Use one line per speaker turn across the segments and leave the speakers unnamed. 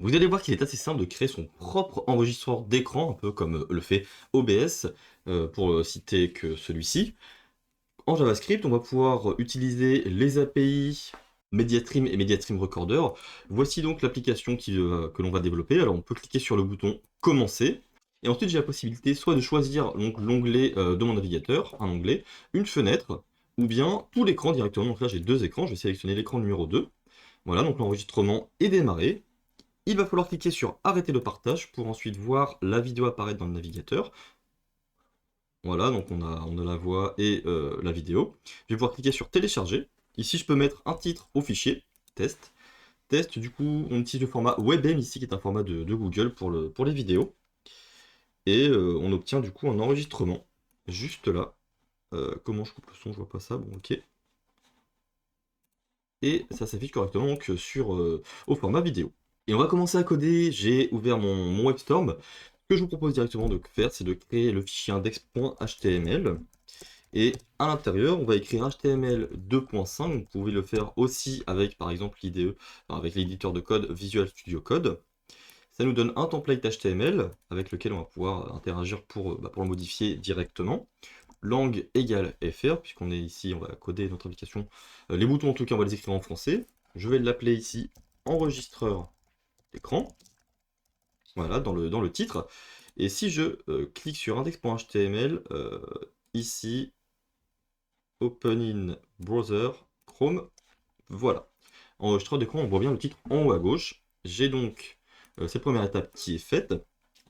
Vous allez voir qu'il est assez simple de créer son propre enregistreur d'écran, un peu comme le fait OBS, pour citer que celui-ci. En JavaScript, on va pouvoir utiliser les API MediaStream et MediaStream Recorder. Voici donc l'application que l'on va développer. Alors on peut cliquer sur le bouton Commencer. Et ensuite j'ai la possibilité soit de choisir l'onglet de mon navigateur, un onglet, une fenêtre, ou bien tout l'écran directement. Donc là j'ai deux écrans, je vais sélectionner l'écran numéro 2. Voilà, donc l'enregistrement est démarré. Il va falloir cliquer sur arrêter le partage pour ensuite voir la vidéo apparaître dans le navigateur. Voilà, donc on a la voix et la vidéo. Je vais pouvoir cliquer sur télécharger. Ici, je peux mettre un titre au fichier, test. Test, du coup, on utilise le format WebM ici, qui est un format de Google pour les vidéos. Et on obtient du coup un enregistrement, juste là. Comment je coupe le son, je vois pas ça, bon ok. Et ça s'affiche correctement donc, au format vidéo. Et on va commencer à coder. J'ai ouvert mon WebStorm. Ce que je vous propose directement de faire, c'est de créer le fichier index.html. Et à l'intérieur, on va écrire HTML 2.5. Vous pouvez le faire aussi avec, par exemple, l'IDE, avec l'éditeur de code Visual Studio Code. Ça nous donne un template HTML avec lequel on va pouvoir interagir pour le modifier directement. Langue égale FR, puisqu'on est ici, on va coder notre application. Les boutons, en tout cas, on va les écrire en français. Je vais l'appeler ici enregistreur d'écran. Voilà, dans le titre. Et si je clique sur index.html, ici, Open in Browser, Chrome, voilà. Enregistreur d'écran, on voit bien le titre en haut à gauche. J'ai donc cette première étape qui est faite.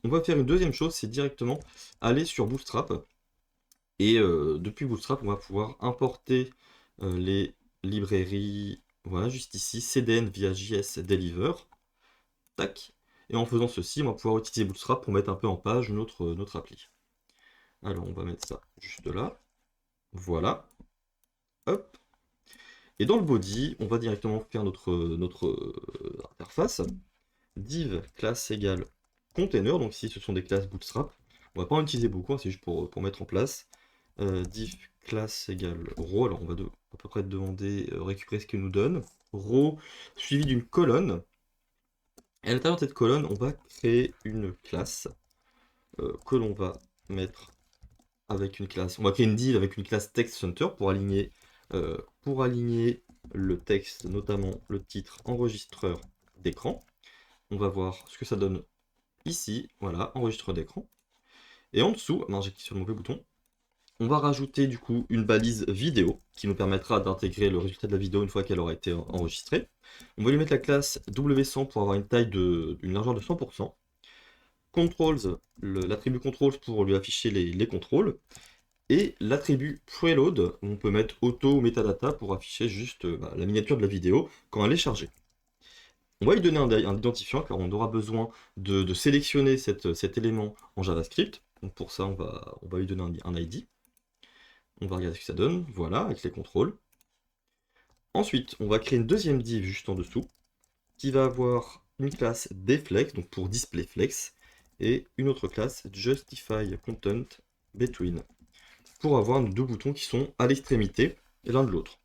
On va faire une deuxième chose, c'est directement aller sur Bootstrap. Et depuis Bootstrap, on va pouvoir importer les librairies, voilà, juste ici, CDN via JS Deliver. Tac. Et en faisant ceci, on va pouvoir utiliser Bootstrap pour mettre un peu en page notre appli. Alors, on va mettre ça juste là. Voilà. Hop. Et dans le body, on va directement faire notre interface. Div classe égale container, donc ici ce sont des classes bootstrap. On va pas en utiliser beaucoup, hein, c'est juste pour mettre en place. Div classe égale row, alors on va à peu près demander récupérer ce qu'il nous donne. Row suivi d'une colonne. Et à l'intérieur de cette colonne, on va créer une classe que l'on va mettre avec une classe. On va créer une div avec une classe text center pour aligner le texte, notamment le titre enregistreur d'écran. On va voir ce que ça donne ici, voilà, enregistreur d'écran. Et en dessous, j'ai cliqué sur le mauvais bouton, on va rajouter du coup une balise vidéo qui nous permettra d'intégrer le résultat de la vidéo une fois qu'elle aura été enregistrée. On va lui mettre la classe W100 pour avoir une largeur de 100%. Controls, l'attribut controls pour lui afficher les contrôles. Et l'attribut preload, on peut mettre auto ou metadata pour afficher juste la miniature de la vidéo quand elle est chargée. On va lui donner un identifiant car on aura besoin de sélectionner cet élément en JavaScript. Donc pour ça, on va lui donner un ID. On va regarder ce que ça donne, voilà, avec les contrôles. Ensuite, on va créer une deuxième div juste en dessous, qui va avoir une classe deflex, donc pour displayFlex, et une autre classe justify content between, pour avoir nos deux boutons qui sont à l'extrémité l'un de l'autre.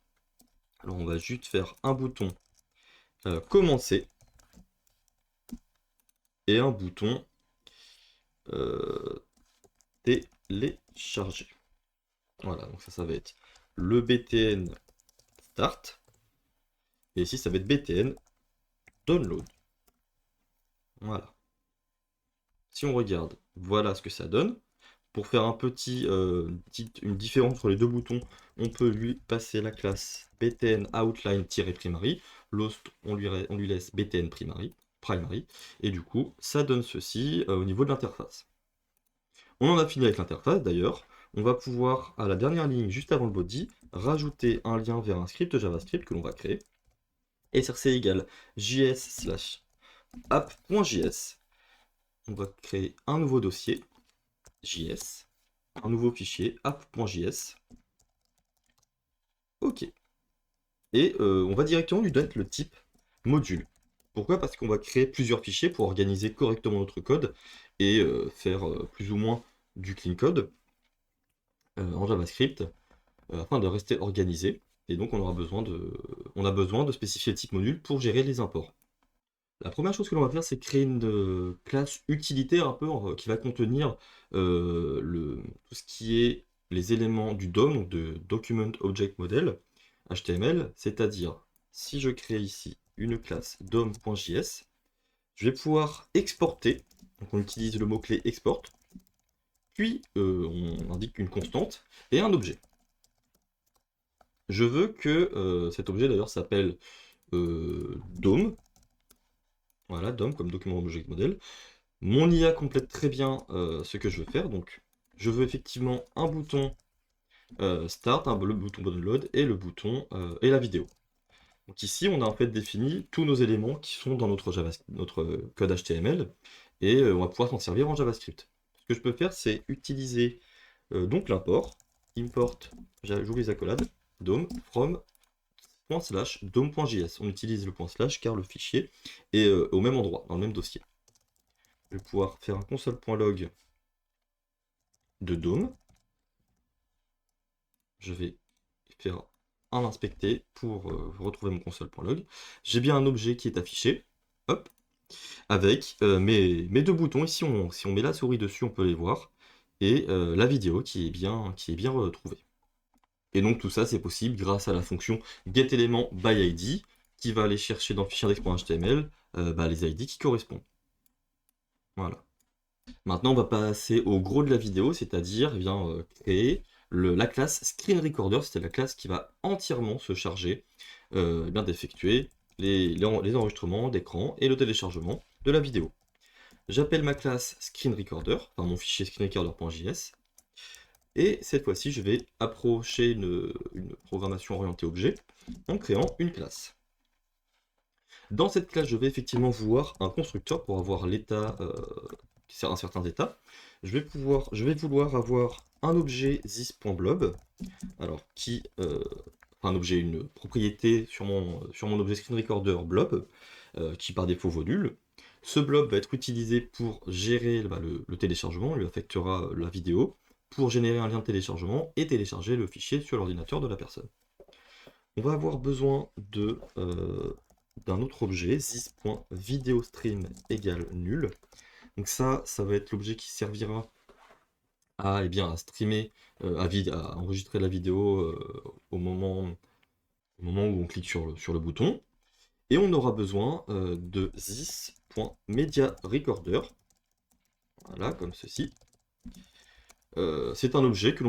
Alors on va juste faire un bouton commencer et un bouton télécharger. Voilà, donc ça va être le BTN start, et ici ça va être BTN download. Voilà. Si on regarde, voilà ce que ça donne. Pour faire une différence entre les deux boutons, on peut lui passer la classe btn outline-primary. L'autre, on lui laisse btn primary. Et du coup, ça donne ceci au niveau de l'interface. On en a fini avec l'interface d'ailleurs. On va pouvoir, à la dernière ligne, juste avant le body, rajouter un lien vers un script JavaScript que l'on va créer. src égale js/app.js. On va créer un nouveau dossier, JS, un nouveau fichier, app.js. Ok. Et on va directement lui donner le type module. Pourquoi? Parce qu'on va créer plusieurs fichiers pour organiser correctement notre code et faire plus ou moins du clean code en JavaScript afin de rester organisé. Et donc on a besoin de spécifier le type module pour gérer les imports. La première chose que l'on va faire, c'est créer une classe utilitaire un peu qui va contenir tout ce qui est les éléments du DOM, donc de Document Object Model HTML, c'est-à-dire si je crée ici une classe dom.js, je vais pouvoir exporter, donc on utilise le mot-clé export, puis on indique une constante et un objet. Je veux que cet objet d'ailleurs s'appelle DOM, voilà, DOM comme Document Object Model. Mon IA complète très bien ce que je veux faire, donc je veux effectivement un bouton Start, le bouton Download et le bouton et la vidéo. Donc ici, on a en fait défini tous nos éléments qui sont dans notre code HTML et on va pouvoir s'en servir en JavaScript. Ce que je peux faire, c'est utiliser donc l'import, import, j'ouvre les accolades, dom, from, ./dom.js. On utilise le ./ car le fichier est au même endroit, dans le même dossier. Je vais pouvoir faire un console.log de dom. Je vais faire un inspecter pour retrouver mon console.log. J'ai bien un objet qui est affiché. Hop. Avec mes deux boutons. Ici, si on met la souris dessus, on peut les voir. Et la vidéo qui est bien retrouvée. Et donc tout ça, c'est possible grâce à la fonction getElementById qui va aller chercher dans le fichier index.html les ID qui correspondent. Voilà. Maintenant, on va passer au gros de la vidéo, c'est-à-dire créer la classe ScreenRecorder. C'est la classe qui va entièrement se charger d'effectuer les enregistrements d'écran et le téléchargement de la vidéo. J'appelle ma classe ScreenRecorder, enfin mon fichier screenrecorder.js, et cette fois-ci, je vais approcher une programmation orientée objet en créant une classe. Dans cette classe, je vais effectivement vouloir un constructeur pour avoir l'état, un certain état. Je vais vouloir avoir un objet this.blob, alors un objet, une propriété sur mon objet screenRecorder blob, qui par défaut vaut nul. Ce blob va être utilisé pour gérer le téléchargement, il lui affectera la vidéo, pour générer un lien de téléchargement et télécharger le fichier sur l'ordinateur de la personne. On va avoir besoin d'un autre objet, this.videostream égale nul. Donc ça va être l'objet qui servira à streamer, à enregistrer la vidéo au moment où on clique sur le bouton. Et on aura besoin de this.mediaRecorder. Voilà, comme ceci. C'est un objet que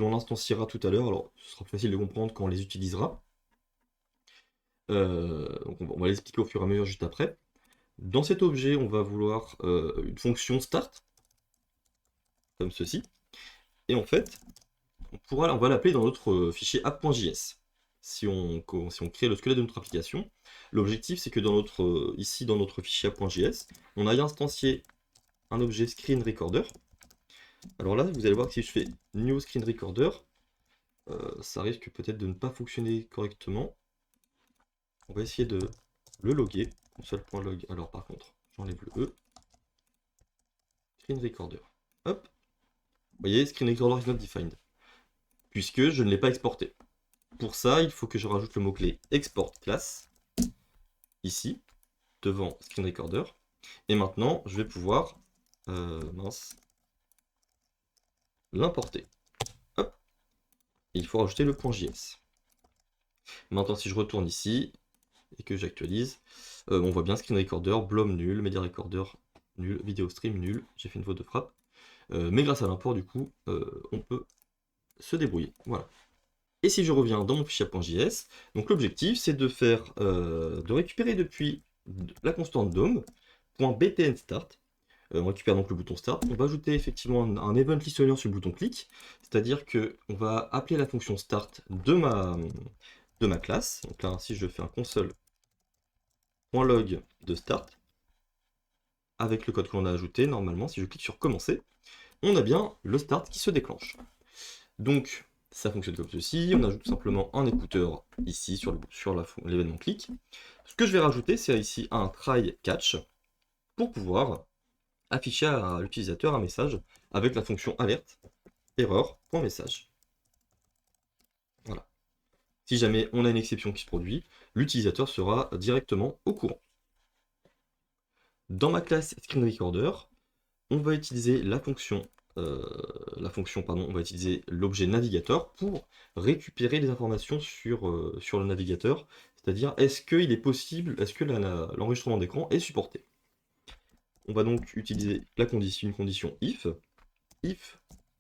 l'on instanciera tout à l'heure. Alors, ce sera facile de comprendre quand on les utilisera. Donc on va l'expliquer au fur et à mesure juste après. Dans cet objet, on va vouloir une fonction start, comme ceci. Et en fait, on va l'appeler dans notre fichier app.js. Si on crée le squelette de notre application, l'objectif c'est que ici dans notre fichier app.js, on aille instancier un objet screenRecorder. Alors là, vous allez voir que si je fais new screenRecorder, ça risque peut-être de ne pas fonctionner correctement. On va essayer de le loguer. Console.log. Alors par contre, j'enlève le E. ScreenRecorder. Hop. Vous voyez, ScreenRecorder is not defined. Puisque je ne l'ai pas exporté. Pour ça, il faut que je rajoute le mot-clé export class. Ici, devant ScreenRecorder. Et maintenant, je vais pouvoir l'importer. Hop. Il faut rajouter le .js. Maintenant, si je retourne ici et que j'actualise, on voit bien ScreenRecorder, Blom nul, MediaRecorder nul, VideoStream nul. J'ai fait une faute de frappe. Mais grâce à l'import, du coup, on peut se débrouiller. Voilà. Et si je reviens dans mon fichier .js, donc l'objectif, c'est de récupérer depuis la constante DOM, .btnStart. On récupère donc le bouton Start. On va ajouter effectivement un event listener sur le bouton click, c'est-à-dire qu'on va appeler la fonction Start de ma classe. Donc là, si je fais un console.log de Start, avec le code que l'on a ajouté, normalement, si je clique sur Commencer, on a bien le Start qui se déclenche. Donc, ça fonctionne comme ceci. On ajoute simplement un écouteur ici sur l'événement click. Ce que je vais rajouter, c'est ici un try catch pour pouvoir afficher à l'utilisateur un message avec la fonction alerte erreur.message. Voilà. Si jamais on a une exception qui se produit, l'utilisateur sera directement au courant. Dans ma classe Screen Recorder, on va utiliser on va utiliser l'objet navigateur pour récupérer les informations sur le navigateur, c'est-à-dire est-ce qu'il est possible, est-ce que l'enregistrement d'écran est supporté. On va donc utiliser une condition if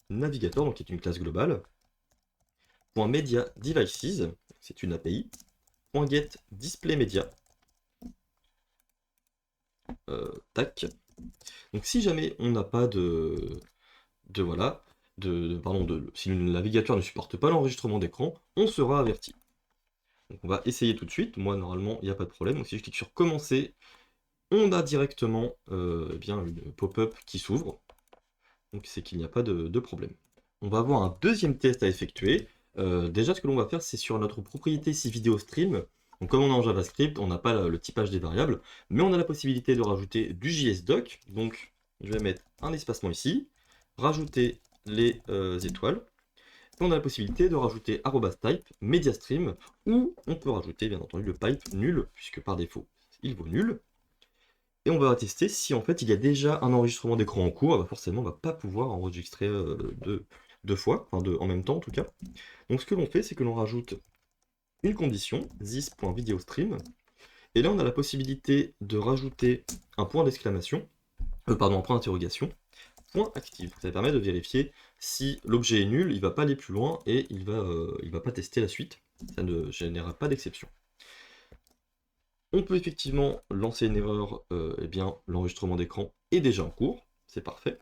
navigator, donc qui est une classe globale, .media devices, c'est une API, .get display media, tac. Donc si jamais on n'a pas voilà, si le navigateur ne supporte pas l'enregistrement d'écran, on sera averti. Donc on va essayer tout de suite. Moi normalement il n'y a pas de problème. Donc si je clique sur commencer, on a directement eh bien, une pop-up qui s'ouvre. Donc c'est qu'il n'y a pas de problème. On va avoir un deuxième test à effectuer. Déjà ce que l'on va faire, c'est sur notre propriété si vidéo stream. Donc comme on est en JavaScript, on n'a pas le typage des variables, mais on a la possibilité de rajouter du JSDoc. Donc je vais mettre un espacement ici, rajouter les étoiles. Et on a la possibilité de rajouter @type, mediastream, ou on peut rajouter bien entendu le pipe nul, puisque par défaut il vaut nul. Et on va tester si en fait il y a déjà un enregistrement d'écran en cours. Bah forcément on va pas pouvoir enregistrer deux fois, enfin en même temps en tout cas. Donc ce que l'on fait, c'est que l'on rajoute une condition, this.videostream, et là on a la possibilité de rajouter un point d'exclamation, un point d'interrogation, point active. Ça permet de vérifier si l'objet est nul, il va pas aller plus loin et il va pas tester la suite. Ça ne générera pas d'exception. On peut effectivement lancer une erreur, eh bien l'enregistrement d'écran est déjà en cours, c'est parfait.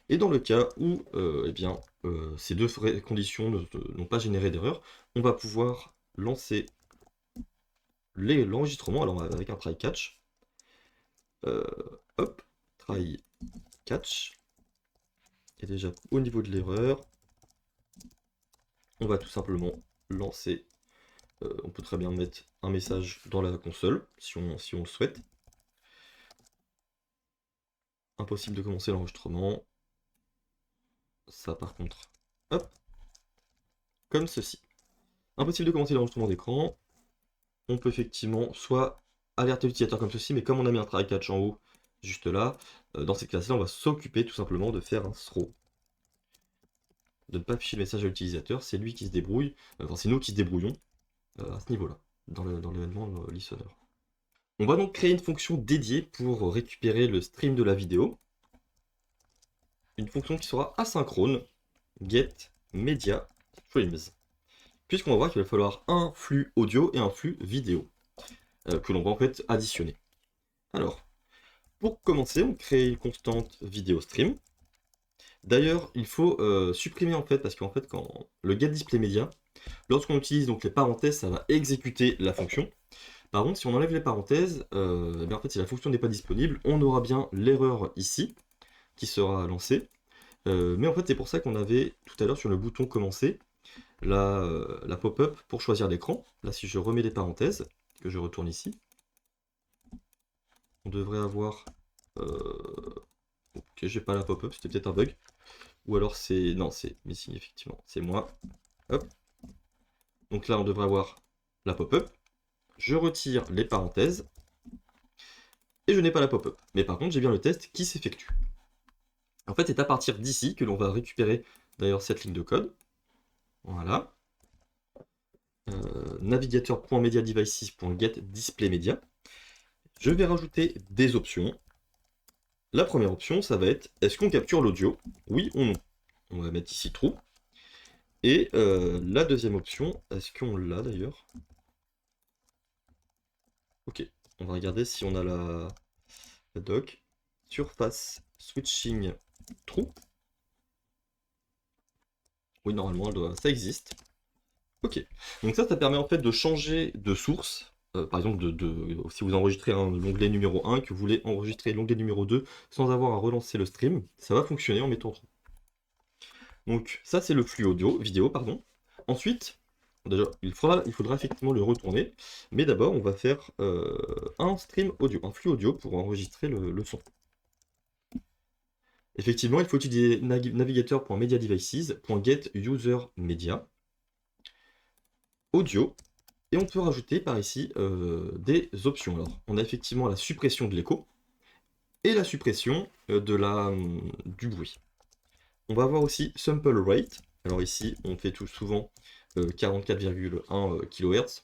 Et dans le cas où eh bien, ces deux conditions n'ont pas généré d'erreur, on va pouvoir lancer l'enregistrement, alors avec un try catch. Hop, try catch. Et déjà au niveau de l'erreur, on va tout simplement lancer. On peut très bien mettre un message dans la console si on le souhaite. Impossible de commencer l'enregistrement. Ça par contre, hop, comme ceci. Impossible de commencer l'enregistrement d'écran. On peut effectivement soit alerter l'utilisateur comme ceci, mais comme on a mis un try catch en haut, juste là, dans cette classe-là, on va s'occuper tout simplement de faire un throw. De ne pas afficher le message à l'utilisateur, c'est lui qui se débrouille, enfin c'est nous qui se débrouillons à ce niveau-là, dans l'événement listener. On va donc créer une fonction dédiée pour récupérer le stream de la vidéo. Une fonction qui sera asynchrone, get media streams. Puisqu'on va voir qu'il va falloir un flux audio et un flux vidéo, que l'on va en fait additionner. Alors, pour commencer, on crée une constante vidéo stream. D'ailleurs, il faut supprimer en fait, parce qu'en fait, quand le get display media, lorsqu'on utilise donc les parenthèses, ça va exécuter la fonction. Par contre, si on enlève les parenthèses, en fait, si la fonction n'est pas disponible, on aura bien l'erreur ici qui sera lancée. Mais en fait, c'est pour ça qu'on avait tout à l'heure sur le bouton commencer la pop-up pour choisir l'écran. Là, si je remets les parenthèses, que je retourne ici, on devrait avoir... ok, j'ai pas la pop-up, c'était peut-être un bug. Ou alors c'est... Non, c'est missing, effectivement. C'est moi. Hop. Donc là, on devrait avoir la pop-up. Je retire les parenthèses. Et je n'ai pas la pop-up. Mais par contre, j'ai bien le test qui s'effectue. En fait, c'est à partir d'ici que l'on va récupérer d'ailleurs cette ligne de code. Voilà. Navigateur.mediadevices.getDisplayMedia. Je vais rajouter des options. La première option, ça va être est-ce qu'on capture l'audio? Oui ou non? On va mettre ici true. Et la deuxième option, est-ce qu'on l'a d'ailleurs? Ok, on va regarder si on a la doc. Surface switching true. Oui, normalement, ça existe. Ok, donc ça permet en fait de changer de source. Par exemple, si vous enregistrez l'onglet numéro 1, que vous voulez enregistrer l'onglet numéro 2 sans avoir à relancer le stream, ça va fonctionner en mettant true. Donc ça c'est le flux vidéo, pardon. Ensuite, déjà, il faudra effectivement le retourner, mais d'abord on va faire un stream audio, un flux audio pour enregistrer le son. Effectivement, il faut utiliser navigateur.mediadevices.getUserMedia audio, et on peut rajouter par ici des options. Alors, on a effectivement la suppression de l'écho. et la suppression du bruit. On va avoir aussi sample rate. Alors ici, on fait tout souvent 44,1 kHz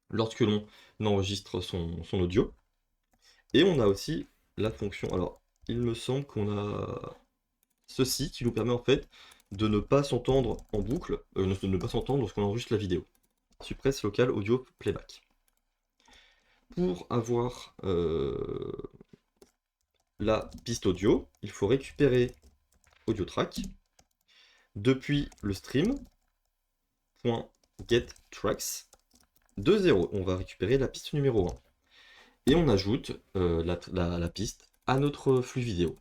lorsque l'on enregistre son audio. Et on a aussi la fonction. Alors, il me semble qu'on a ceci qui nous permet en fait de ne pas s'entendre en boucle, de ne pas s'entendre lorsqu'on enregistre la vidéo. Suppress local audio playback. Pour avoir la piste audio, il faut récupérer audio track depuis le stream.getTracks de 0. On va récupérer la piste numéro 1. Et on ajoute la piste à notre flux vidéo.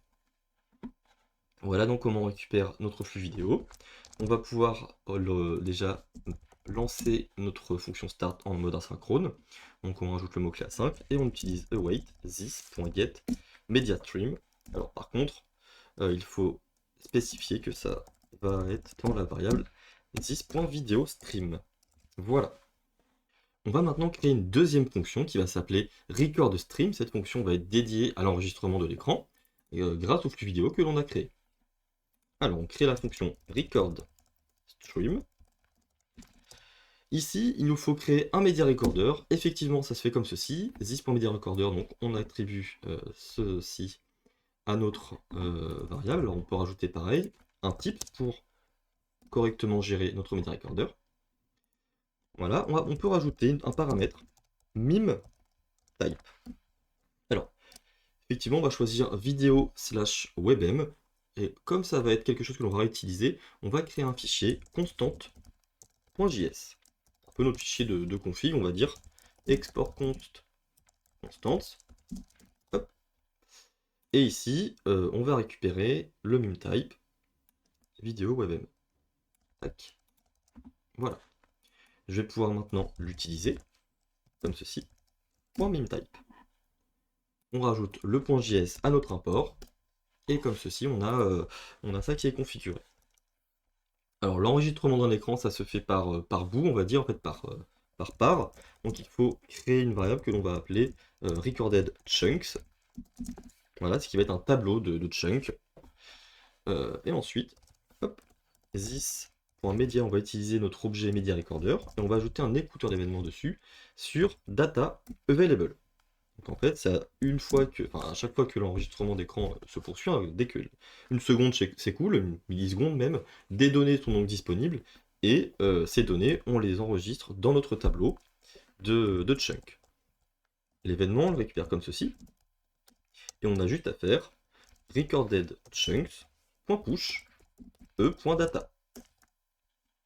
Voilà donc comment on récupère notre flux vidéo. On va pouvoir déjà lancer notre fonction start en mode asynchrone. Donc on rajoute le mot-clé à 5 et on utilise await this.get mediastream. Alors par contre, il faut spécifier que ça va être dans la variable this.videostream. Voilà. On va maintenant créer une deuxième fonction qui va s'appeler record stream. Cette fonction va être dédiée à l'enregistrement de l'écran grâce au flux vidéo que l'on a créé. Alors on crée la fonction record stream. Ici, il nous faut créer un media recorder. Effectivement, ça se fait comme ceci. This.mediaRecorder, donc on attribue ceci à notre variable. Alors on peut rajouter pareil un type pour correctement gérer notre media recorder. Voilà, on peut rajouter un paramètre mime type. Alors, effectivement, on va choisir vidéo/webm. Et comme ça va être quelque chose que l'on va réutiliser, on va créer un fichier constant.js. Un peu notre fichier de config, on va dire export constance. Hop. Et ici, on va récupérer le mime type vidéo webm. Tac. Voilà. Je vais pouvoir maintenant l'utiliser comme ceci. .memetype. On rajoute le .js à notre import. Et comme ceci, on a ça qui est configuré. Alors l'enregistrement d'un écran, ça se fait par bout, on va dire, en fait par part. Donc il faut créer une variable que l'on va appeler recorded chunks. Voilà, ce qui va être un tableau de chunks. Et ensuite, hop, this.media, on va utiliser notre objet media recorder et on va ajouter un écouteur d'événements dessus sur data available. Donc en fait, ça, à chaque fois que l'enregistrement d'écran se poursuit, dès que une seconde s'écoule, une milliseconde même, des données sont donc disponibles et ces données, on les enregistre dans notre tableau de chunk. L'événement, on le récupère comme ceci et on a juste à faire recorded chunks.push e.data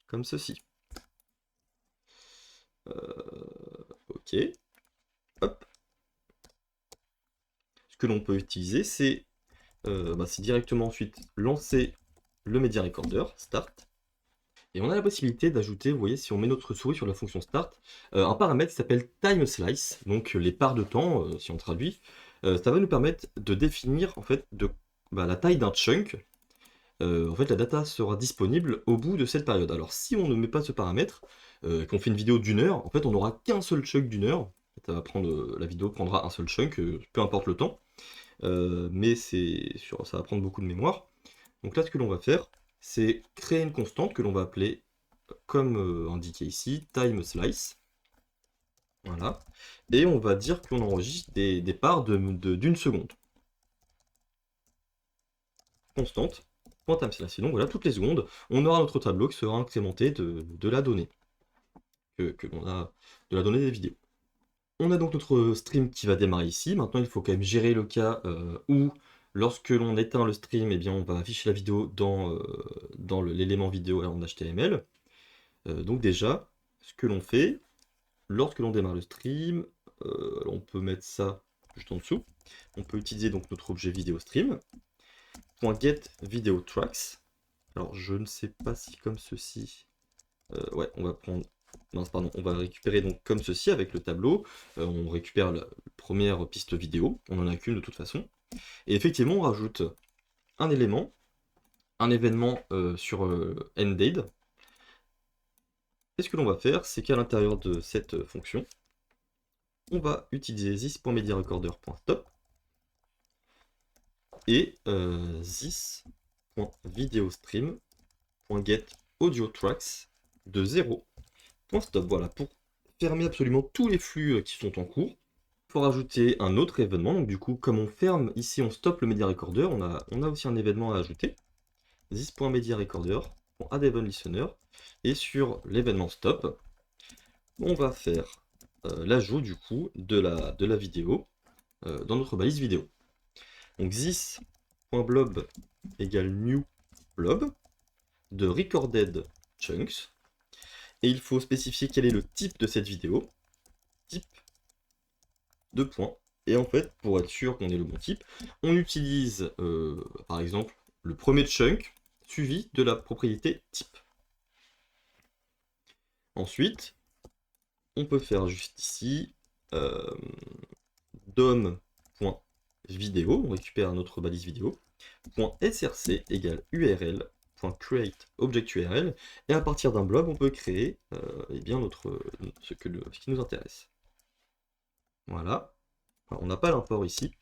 comme ceci. Ok. Hop. Ce que l'on peut utiliser, c'est directement ensuite lancer le media recorder, start. Et on a la possibilité d'ajouter, vous voyez, si on met notre souris sur la fonction start, un paramètre qui s'appelle time slice, donc les parts de temps, si on traduit. Ça va nous permettre de définir en fait la taille d'un chunk. En fait, la data sera disponible au bout de cette période. Alors, si on ne met pas ce paramètre, qu'on fait une vidéo d'1 heure, en fait, on n'aura qu'un seul chunk d'1 heure. Ça va prendre, la vidéo prendra un seul chunk, peu importe le temps. Mais ça va prendre beaucoup de mémoire. Donc là, ce que l'on va faire, c'est créer une constante que l'on va appeler, comme indiqué ici, time slice. Voilà. Et on va dire qu'on enregistre des parts d'une seconde. Constante. Time slice. Et donc voilà, toutes les secondes, on aura notre tableau qui sera incrémenté de la donnée. Que l'on a de la donnée des vidéos. On a donc notre stream qui va démarrer ici. Maintenant, il faut quand même gérer le cas où, lorsque l'on éteint le stream, eh bien, on va afficher la vidéo dans l'élément vidéo en HTML. Donc déjà, ce que l'on fait, lorsque l'on démarre le stream, on peut mettre ça juste en dessous. On peut utiliser donc notre objet vidéo stream. .get video tracks. Alors, je ne sais pas si comme ceci... ouais, on va prendre... Non, pardon, on va récupérer donc comme ceci avec le tableau. On récupère la première piste vidéo, on n'en a qu'une de toute façon. Et effectivement, on rajoute un élément, un événement sur endDate. Et ce que l'on va faire, c'est qu'à l'intérieur de cette fonction, on va utiliser this.mediarecorder.stop. et this.videostream.getAudioTracks de 0.stop. Voilà, pour fermer absolument tous les flux qui sont en cours. Il faut rajouter un autre événement. Donc du coup, comme on ferme ici, on stoppe le media recorder, on a aussi un événement à ajouter. This.mediaRecorder.addEventListener. Et sur l'événement stop, on va faire l'ajout du coup de la vidéo dans notre balise vidéo. Donc this.blob égale new blob de recorded chunks. Et il faut spécifier quel est le type de cette vidéo. Type de points. Et en fait, pour être sûr qu'on ait le bon type, on utilise par exemple le premier chunk suivi de la propriété type. Ensuite, on peut faire juste ici dom.video, on récupère notre balise vidéo, .src égale url.createObjectURL, et à partir d'un blob, on peut créer eh bien ce qui nous intéresse. Voilà. Alors, on n'a pas l'import ici.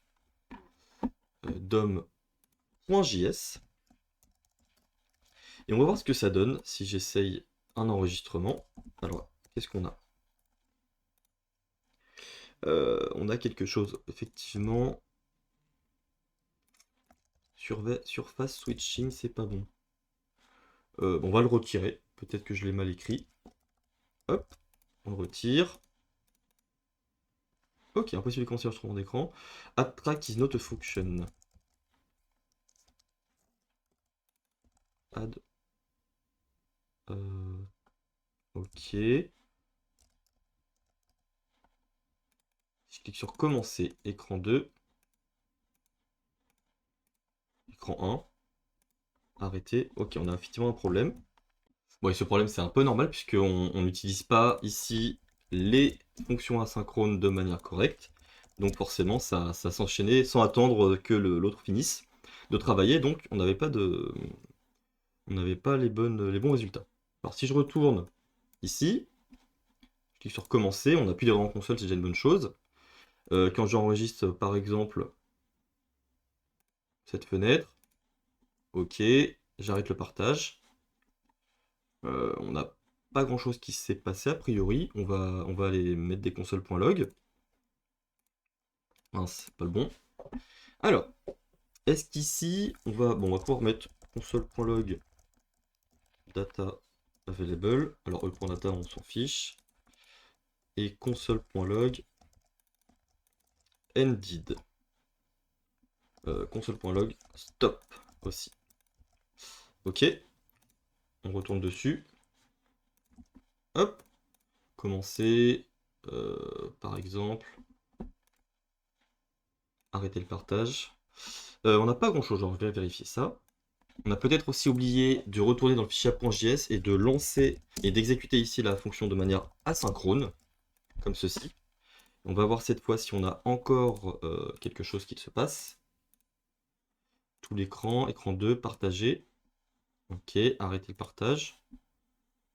dom.js. Et on va voir ce que ça donne si j'essaye un enregistrement. Alors, qu'est-ce qu'on a? On a quelque chose, effectivement. Surface switching, c'est pas bon. On va le retirer. Peut-être que je l'ai mal écrit. Hop, on retire. Ok, impossible de commencer l'enregistrement d'écran. Add track is not a function. Add. Ok. Si je clique sur commencer, écran 2. Écran 1. Arrêter. Ok, on a effectivement un problème. Bon, et ce problème, c'est un peu normal puisqu'on n'utilise pas ici les fonctions asynchrones de manière correcte. Donc forcément, ça s'enchaînait sans attendre que l'autre finisse de travailler. Donc on n'avait pas les bons résultats. Alors si je retourne ici, je clique sur commencer, on appuie en console, c'est déjà une bonne chose. Quand j'enregistre par exemple cette fenêtre, ok, j'arrête le partage. On n'a pas grand chose qui s'est passé a priori. On va aller mettre des consoles.log. Mince, c'est pas le bon. Alors, est-ce qu'ici, on va pouvoir mettre console.log data available. Alors, e.data, on s'en fiche. Et console.log ended. Console.log stop aussi. Ok. On retourne dessus. Hop. Commencer. Par exemple. Arrêter le partage. On n'a pas grand chose, genre je vais vérifier ça. On a peut-être aussi oublié de retourner dans le fichier app.js et de lancer et d'exécuter ici la fonction de manière asynchrone, comme ceci. On va voir cette fois si on a encore quelque chose qui se passe. Tout l'écran, écran 2, partager. Ok, arrêter le partage.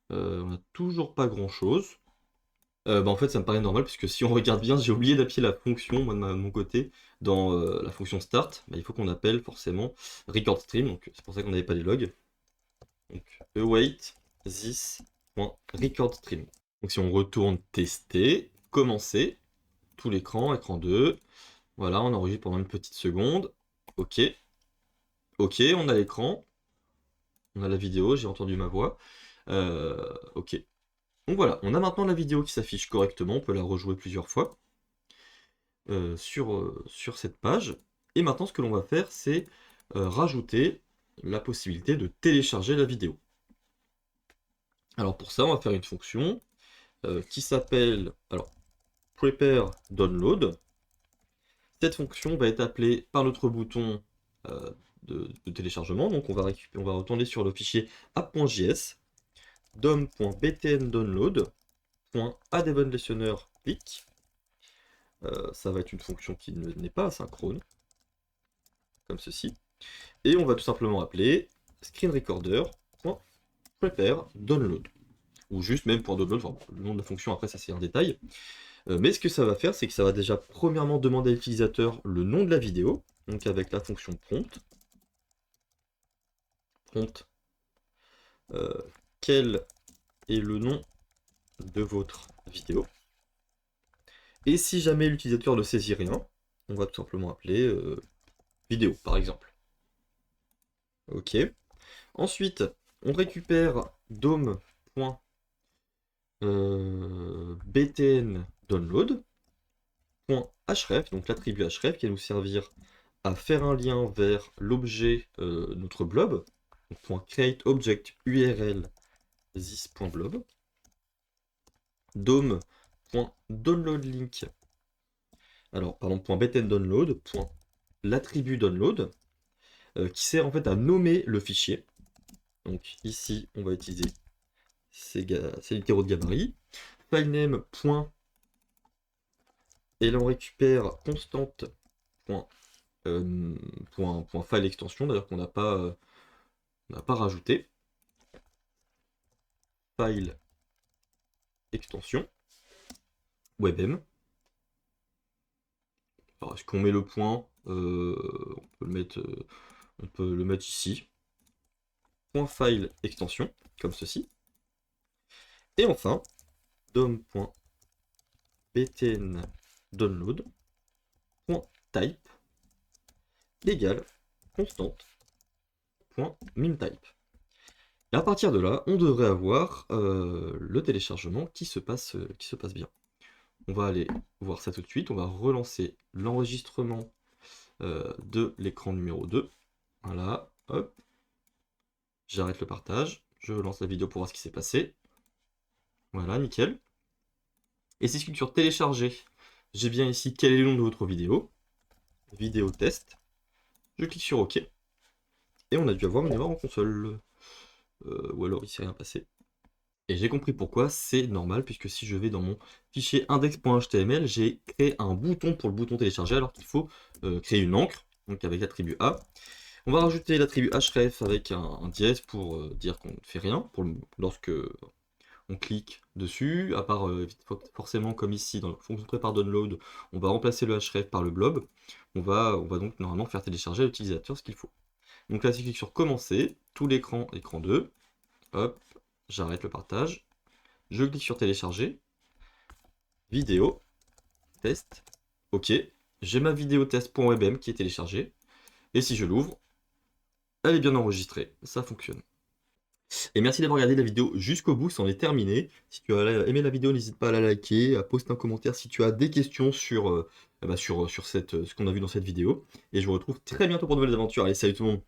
On n'a toujours pas grand chose. En fait, ça me paraît normal, puisque si on regarde bien, j'ai oublié d'appuyer la fonction, moi de mon côté, dans la fonction start. Il faut qu'on appelle forcément record stream, donc c'est pour ça qu'on n'avait pas les logs. Donc await this.recordStream. Donc si on retourne tester, commencer, tout l'écran, écran 2. Voilà, on enregistre pendant une petite seconde. Ok. Ok, on a l'écran. On a la vidéo, j'ai entendu ma voix. Ok. Donc voilà, on a maintenant la vidéo qui s'affiche correctement, on peut la rejouer plusieurs fois sur cette page. Et maintenant, ce que l'on va faire, c'est rajouter la possibilité de télécharger la vidéo. Alors pour ça, on va faire une fonction qui s'appelle prepare download. Cette fonction va être appelée par notre bouton de téléchargement. Donc on va retourner sur le fichier app.js dom.btndownload.addEventListener click. Ça va être une fonction qui n'est pas asynchrone, comme ceci. Et on va tout simplement appeler screenrecorder.prepareDownload. Ou juste même .download, enfin, le nom de la fonction après ça c'est un détail. Mais ce que ça va faire, c'est que ça va déjà premièrement demander à l'utilisateur le nom de la vidéo. donc avec la fonction prompt. Prompt, quel est le nom de votre vidéo? Et si jamais l'utilisateur ne saisit rien, on va tout simplement appeler vidéo, par exemple. Ok. Ensuite, on récupère dom.btn download .href, donc l'attribut href qui va nous servir à faire un lien vers l'objet, notre blob, donc .create object url this.blob, dom.downloadLink, alors pardon, .btn download, l'attribut download, qui sert en fait à nommer le fichier. Donc ici, on va utiliser ces littéraux de gabarit. Filename. Et là, on récupère constante. File extension, d'ailleurs qu'on n'a pas rajouté. File extension. WebM. Alors, est-ce qu'on met le point? On peut le mettre ici. .file extension, comme ceci. Et enfin, dom.btn download .type égale constante.memtype. Et à partir de là, on devrait avoir le téléchargement qui se passe bien. On va aller voir ça tout de suite. On va relancer l'enregistrement de l'écran numéro 2. Voilà, hop. J'arrête le partage. Je lance la vidéo pour voir ce qui s'est passé. Voilà, nickel. Et si je clique sur télécharger, j'ai bien ici quel est le nom de votre vidéo. Vidéo test. Je clique sur OK. Et on a dû avoir une erreur en console. Ou alors il s'est rien passé. Et j'ai compris pourquoi, c'est normal, puisque si je vais dans mon fichier index.html, j'ai créé un bouton pour le bouton télécharger, alors qu'il faut créer une encre, donc avec l'attribut A. On va rajouter l'attribut href avec un dièse pour dire qu'on ne fait rien, lorsque on clique dessus, à part forcément comme ici dans la fonction prépare download, on va remplacer le href par le blob. On va donc normalement faire télécharger à l'utilisateur ce qu'il faut. Donc là, si je clique sur commencer, tout l'écran, écran 2, hop, j'arrête le partage, je clique sur télécharger, vidéo, test, ok, j'ai ma vidéo test.webm qui est téléchargée, et si je l'ouvre, elle est bien enregistrée, ça fonctionne. Et merci d'avoir regardé la vidéo jusqu'au bout, c'en est terminé. Si tu as aimé la vidéo, n'hésite pas à la liker, à poster un commentaire si tu as des questions sur, ce qu'on a vu dans cette vidéo. Et je vous retrouve très bientôt pour de nouvelles aventures. Allez, salut tout le monde!